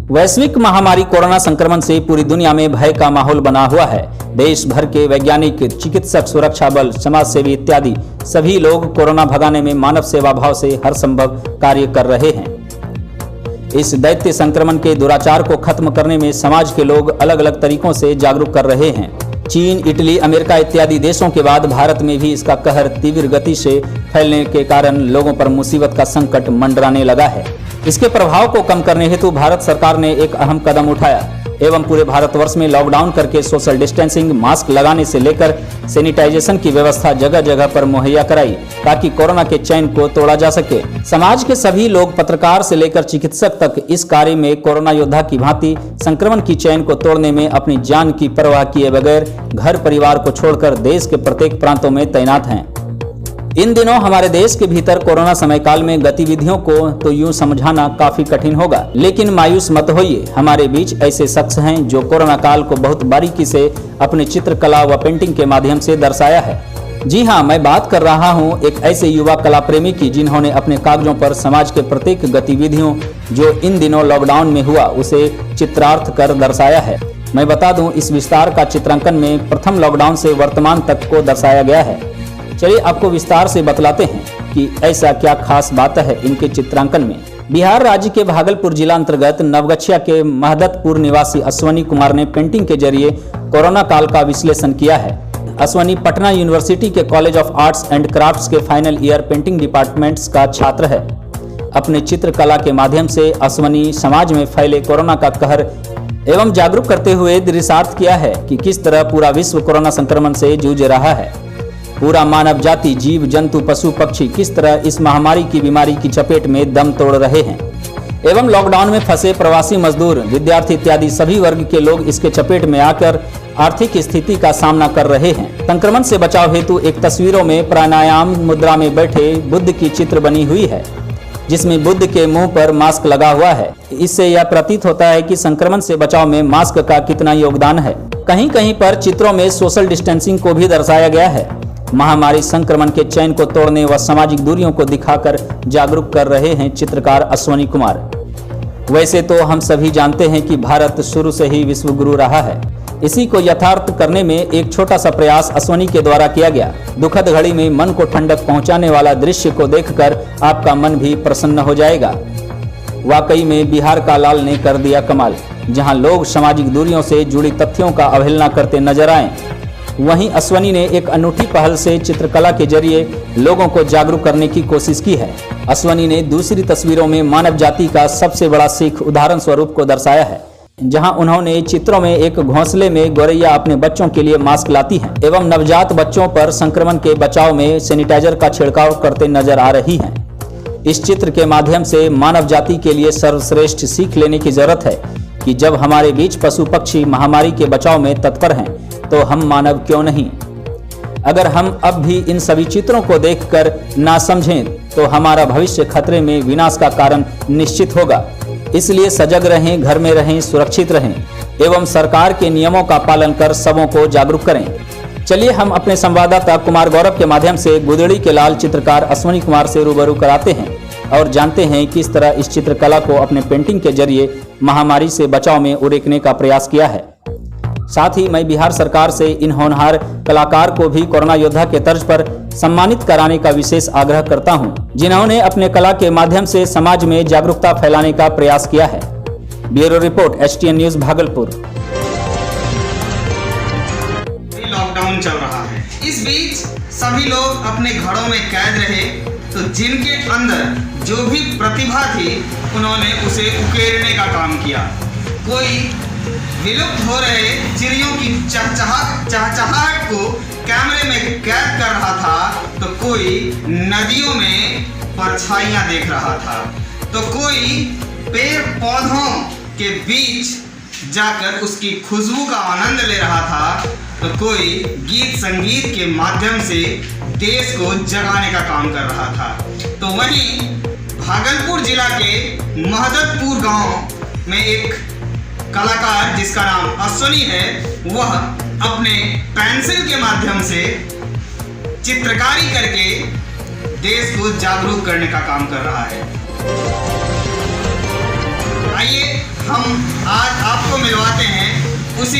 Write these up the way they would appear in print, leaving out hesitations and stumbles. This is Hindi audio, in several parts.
वैश्विक महामारी कोरोना संक्रमण से पूरी दुनिया में भय का माहौल बना हुआ है। देश भर के वैज्ञानिक, चिकित्सक, सुरक्षा बल, समाजसेवी इत्यादि सभी लोग कोरोना भगाने में मानव सेवा भाव से हर संभव कार्य कर रहे हैं। इस दैत्य संक्रमण के दुराचार को खत्म करने में समाज के लोग अलग अलग तरीकों से जागरूक कर रहे हैं। चीन, इटली, अमेरिका इत्यादि देशों के बाद भारत में भी इसका कहर तीव्र गति से फैलने के कारण लोगों पर मुसीबत का संकट मंडराने लगा है। इसके प्रभाव को कम करने हेतु भारत सरकार ने एक अहम कदम उठाया एवं पूरे भारतवर्ष में लॉकडाउन करके सोशल डिस्टेंसिंग, मास्क लगाने से लेकर सैनिटाइजेशन की व्यवस्था जगह जगह पर मुहैया कराई ताकि कोरोना के चैन को तोड़ा जा सके। समाज के सभी लोग, पत्रकार से लेकर चिकित्सक तक, इस कार्य में कोरोना योद्धा की भांति संक्रमण की चैन को तोड़ने में अपनी जान की परवाह किए बगैर घर परिवार को छोड़कर देश के प्रत्येक प्रांतों में तैनात हैं। इन दिनों हमारे देश के भीतर कोरोना समय काल में गतिविधियों को तो यूं समझाना काफी कठिन होगा, लेकिन मायूस मत होइए। हमारे बीच ऐसे शख्स हैं जो कोरोना काल को बहुत बारीकी से अपने चित्रकला व पेंटिंग के माध्यम से दर्शाया है। जी हाँ, मैं बात कर रहा हूँ एक ऐसे युवा कला प्रेमी की जिन्होंने अपने कागजों पर समाज के प्रत्येक गतिविधियों जो इन दिनों लॉकडाउन में हुआ उसे चित्रार्थ कर दर्शाया है। मैं बता दूं, इस विस्तार का चित्रांकन में प्रथम लॉकडाउन से वर्तमान तक को दर्शाया गया है। चलिए आपको विस्तार से बतलाते हैं कि ऐसा क्या खास बात है इनके चित्रांकन में। बिहार राज्य के भागलपुर जिला अंतर्गत नवगछिया के महदतपुर निवासी अश्वनी कुमार ने पेंटिंग के जरिए कोरोना काल का विश्लेषण किया है। अश्वनी पटना यूनिवर्सिटी के college of arts and crafts के फाइनल ईयर पेंटिंग डिपार्टमेंट्स का छात्र है। अपने चित्रकला के माध्यम से अश्वनी समाज में फैले कोरोना का कहर एवं जागरूक करते हुए दृश्यार्थ किया है कि किस तरह पूरा विश्व कोरोना संक्रमण से जूझ रहा है। पूरा मानव जाति, जीव जंतु, पशु पक्षी किस तरह इस महामारी की बीमारी की चपेट में दम तोड़ रहे हैं एवं लॉकडाउन में फंसे प्रवासी मजदूर, विद्यार्थी इत्यादि सभी वर्ग के लोग इसके चपेट में आकर आर्थिक स्थिति का सामना कर रहे हैं। संक्रमण से बचाव हेतु एक तस्वीरों में प्राणायाम मुद्रा में बैठे बुद्ध की चित्र बनी हुई है जिसमें बुद्ध के मुंह पर मास्क लगा हुआ है। इससे यह प्रतीत होता है कि संक्रमण से बचाव में मास्क का कितना योगदान है। कहीं कहीं पर चित्रों में सोशल डिस्टेंसिंग को भी दर्शाया गया है। महामारी संक्रमण के चैन को तोड़ने व सामाजिक दूरियों को दिखाकर जागरूक कर रहे हैं चित्रकार अश्वनी कुमार। वैसे तो हम सभी जानते हैं कि भारत शुरू से ही विश्व गुरु रहा है। इसी को यथार्थ करने में एक छोटा सा प्रयास अश्वनी के द्वारा किया गया। दुखद घड़ी में मन को ठंडक पहुंचाने वाला दृश्य को देखकर आपका मन भी प्रसन्न हो जाएगा। वाकई में बिहार का लाल ने कर दिया कमाल। जहां लोग सामाजिक दूरियों से जुड़ी तथ्यों का अवहेलना करते नजर आए, वहीं अश्वनी ने एक अनूठी पहल से चित्रकला के जरिए लोगों को जागरूक करने की कोशिश की है। अश्वनी ने दूसरी तस्वीरों में मानव जाति का सबसे बड़ा सीख उदाहरण स्वरूप को दर्शाया है, जहां उन्होंने चित्रों में एक घोंसले में गौरैया अपने बच्चों के लिए मास्क लाती हैं एवं नवजात बच्चों पर संक्रमण के बचाव में सैनिटाइजर का छिड़काव करते नजर आ रही हैं। इस चित्र के माध्यम से मानव जाति के लिए सर्वश्रेष्ठ सीख लेने की जरूरत है कि जब हमारे बीच पशु पक्षी महामारी के बचाव में तत्पर हैं तो हम मानव क्यों नहीं। अगर हम अब भी इन सभी चित्रों को देखकर ना समझें तो हमारा भविष्य खतरे में विनाश का कारण निश्चित होगा। इसलिए सजग रहें, घर में रहें, सुरक्षित रहें एवं सरकार के नियमों का पालन कर सबों को जागरूक करें। चलिए हम अपने संवाददाता कुमार गौरव के माध्यम से गुदड़ी के लाल चित्रकार अश्वनी कुमार से रूबरू कराते हैं और जानते हैं किस तरह इस चित्रकला को अपने पेंटिंग के जरिए महामारी से बचाव में उरेकने का प्रयास किया है। साथ ही मैं बिहार सरकार से इन होनहार कलाकार को भी कोरोना योद्धा के तर्ज पर सम्मानित कराने का विशेष आग्रह करता हूं, जिन्होंने अपने कला के माध्यम से समाज में जागरूकता फैलाने का प्रयास किया है। Bureau report, STN news Bhagalpur. Lockdown चल रहा है, इस बीच सभी लोग अपने घरों में कैद रहे, तो जिनके अंदर जो भी प्रतिभा थी उन्होंने उसे उकेरने का काम किया। कोई विलुप्त हो रहे चिड़ियों की चहचहाहट को कैमरे में कैद कर रहा था, तो कोई नदियों में परछाइयां देख रहा था, तो कोई पेड़ पौधों के बीच जाकर उसकी खुशबू का आनंद ले रहा था, तो कोई गीत संगीत के माध्यम से देश को जगाने का काम कर रहा था। तो वहीं भागलपुर जिला के महदतपुर गांव में एक कलाकार जिसका नाम अश्वनी है, वह अपने पेंसिल के माध्यम से चित्रकारी करके देश को जागरूक करने का काम कर रहा है। आइए हम आज आपको मिलवाते हैं उसी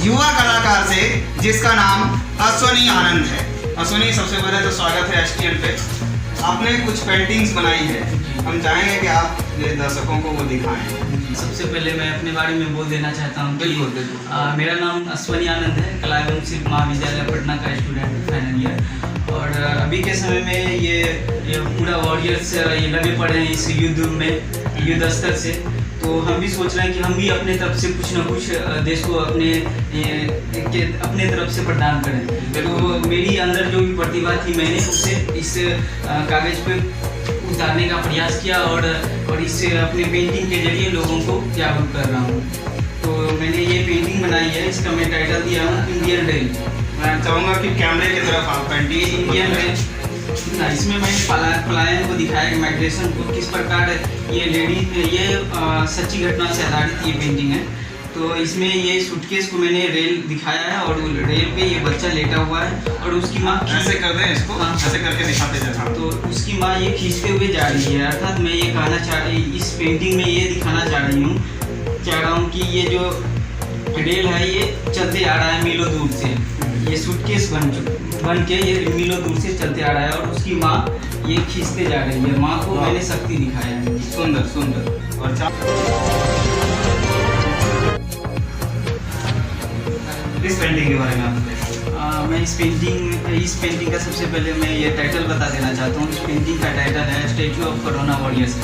युवा कलाकार से जिसका नाम अश्वनी आनंद है। अश्वनी, सबसे पहले तो स्वागत है STN पे। आपने कुछ पेंटिंग्स बनाई है, हम चाहेंगे कि आप दर्शकों को वो दिखाएं। सबसे पहले मैं अपने बारे में बोल देना चाहता हूँ कि बिल्कुल। मेरा नाम अश्वनी आनंद है, कला एवं शिल्प महाविद्यालय पटना का स्टूडेंट फाइनल ईयर। और अभी के समय में ये पूरा वॉरियर्स ये लगे पड़े हैं इस युद्ध में, युद्ध स्तर से। तो हम भी सोच रहे हैं कि हम भी अपने तरफ से कुछ ना कुछ देश को अपने तरफ से प्रदान करें। तो मेरी अंदर जो भी प्रतिभा थी, मैंने उसे इस कागज़ पे उतारने का प्रयास किया और इससे अपने पेंटिंग के जरिए लोगों को जागरूक कर रहा हूँ। तो मैंने ये पेंटिंग बनाई है, इसका मैं टाइटल दिया हूँ इंडियन रेल। मैं चाहूँगा कि कैमरे की तरफ आप पेंटिंग इंडियन रेल। इसमें मैंने पलायन को दिखाया कि माइग्रेशन को किस प्रकार ये सच्ची घटना से आधारित ये पेंटिंग है। तो इसमें ये सूटकेस को मैंने रेल दिखाया है और रेल पे ये बच्चा लेटा हुआ है और उसकी माँ ऐसे कर दें इसको, ऐसे करके दिखाते जाए। तो उसकी माँ ये खींचते हुए जा रही है। अर्थात मैं ये कहना चाह रही, इस पेंटिंग में ये दिखाना चाह रहा हूँ कि ये जो रेल है ये चलते आ रहा है मीलों दूर से। ये सूटकेस बन के ये मीलों दूर से चलते आ रहा है और उसकी माँ ये खींचते जा रही है। माँ को मैंने शक्ति दिखाया है। सुंदर सुंदर। और इस पेंटिंग के बारे में आप बताइए। मैं इस पेंटिंग का सबसे पहले मैं ये टाइटल बता देना चाहता हूँ। इस पेंटिंग का टाइटल है स्टैचू ऑफ कोरोना वॉरियर्स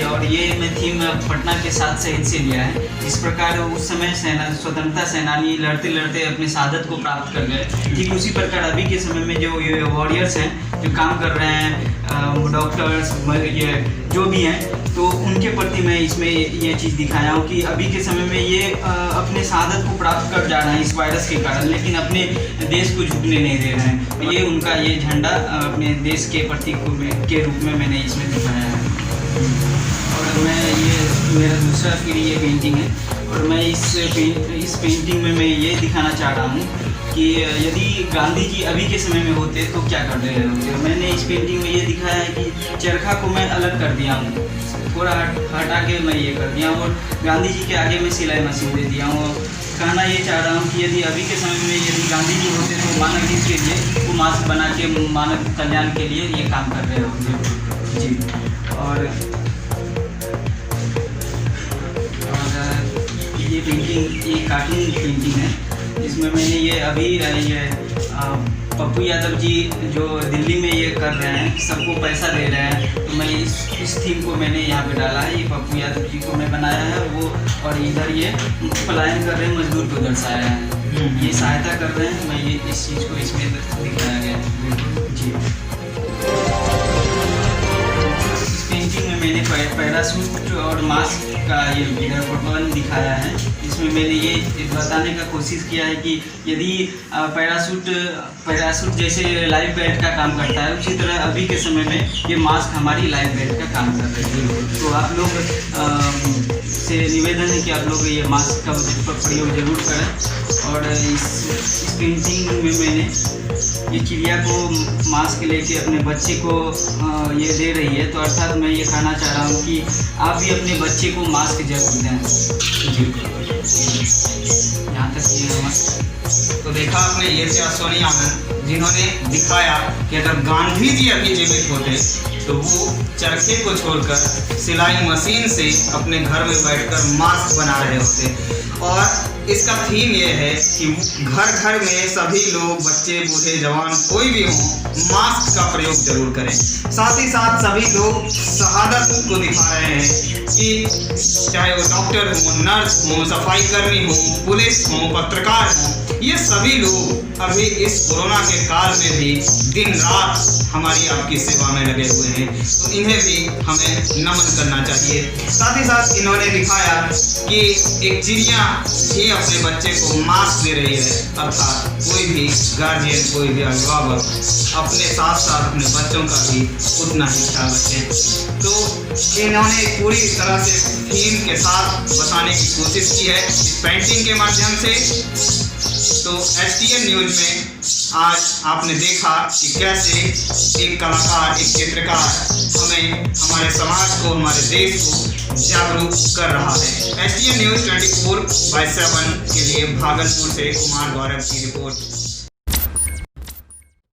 और ये मैं थीम पटना के 7 शहीद से लिया है। इस प्रकार उस समय स्वतंत्रता सेनानी लड़ते लड़ते अपने शहादत को प्राप्त कर गए। ठीक उसी प्रकार अभी के समय में जो ये वॉरियर्स हैं, जो काम कर रहे हैं, डॉक्टर्स, ये जो भी हैं, तो उनके प्रति मैं इसमें ये चीज़ दिखाया हूँ कि अभी के समय में ये अपने शहादत को प्राप्त कर जा रहे हैं इस वायरस के कारण, लेकिन अपने देश को झुकने नहीं दे रहे हैं। ये उनका ये झंडा अपने देश के प्रतीक के रूप में मैंने इसमें दिखाया है। और मैं मेरा दूसरा फिर ये पेंटिंग है और मैं इस पेंटिंग में मैं ये दिखाना चाह रहा हूँ कि यदि गांधी जी अभी के समय में होते तो क्या कर रहे होते। मैंने इस पेंटिंग में ये दिखाया है कि चरखा को मैं अलग कर दिया हूँ, थोड़ा हटा के मैं ये कर दिया हूँ और गांधी जी के आगे मैं सिलाई मशीन दे दिया हूँ। कहना ये चाह रहा हूँ कि यदि अभी के समय में यदि गांधी जी होते तो मानव हित के लिए वो मास्क बना के मानव कल्याण के लिए ये काम कर रहे होते जी। और ये पेंटिंग ये कार्टून पेंटिंग है जिसमें मैंने ये अभी ये पप्पू यादव जी जो दिल्ली में ये कर रहे हैं, सबको पैसा दे रहे हैं, तो मैं इस थीम को मैंने यहाँ पे डाला है। ये पप्पू यादव जी को मैं बनाया है वो, और इधर ये पलायन कर रहे हैं मजदूर को दर्शाया है, ये सहायता कर रहे हैं। मैं ये इस चीज़ को इसमें दिखाया गया है जी। इस पेंटिंग में मैंने पैराशूट और मास्क का ये फोटोन दिखाया है। इसमें मैंने ये बताने का कोशिश किया है कि यदि पैराशूट जैसे लाइफ बेल्ट का काम करता है, उसी तरह अभी के समय में ये मास्क हमारी लाइफ बेल्ट का काम कर रही है। तो आप लोग से निवेदन है कि आप लोग ये मास्क का प्रयोग जरूर करें। और इस पेंटिंग में मैंने ये चिड़िया को मास्क लेके अपने बच्चे को ये दे रही है, तो अर्थात मैं ये कहना चाह रहा हूँ कि आप भी अपने बच्चे को मास्क जरूर दें। यहाँ तक ये तो देखा आपने, ये थे अश्वनी आनंद जिन्होंने दिखाया कि अगर गांधी जी अभी जीवित होते तो वो चरखे को छोड़कर सिलाई मशीन से अपने घर में बैठकर मास्क बना रहे होते। और इसका थीम ये है कि घर घर में सभी लोग, बच्चे, बूढ़े, जवान, कोई भी हो, मास्क का प्रयोग जरूर करें। साथ ही साथ सभी लोग शहादत को दिखा रहे हैं कि चाहे वो डॉक्टर हो, नर्स हो, सफाई कर्मी हो, पुलिस हो, पत्रकार हो, ये सभी लोग अभी इस कोरोना के काल में भी दिन रात हमारी आपकी सेवा में लगे हुए हैं। तो इन्हें भी हमें नमन करना चाहिए। साथ ही साथ इन्होंने दिखाया कि एक चिड़िया ही अपने बच्चे को मास्क दे रही है, अर्थात कोई भी गार्जियन, कोई भी अभिभावक अपने साथ साथ अपने बच्चों का भी उतना ही ख्याल रखें। तो इन्होंने पूरी तरह से थीम के साथ बताने की कोशिश की है इस पेंटिंग के माध्यम से। तो STN न्यूज़ में आज आपने देखा कि कैसे एक कलाकार, एक चित्रकार हमें, हमारे समाज को, हमारे देश को जागरूक कर रहा है। STN न्यूज़ 24/7 के लिए भागलपुर से कुमार गौरव की रिपोर्ट।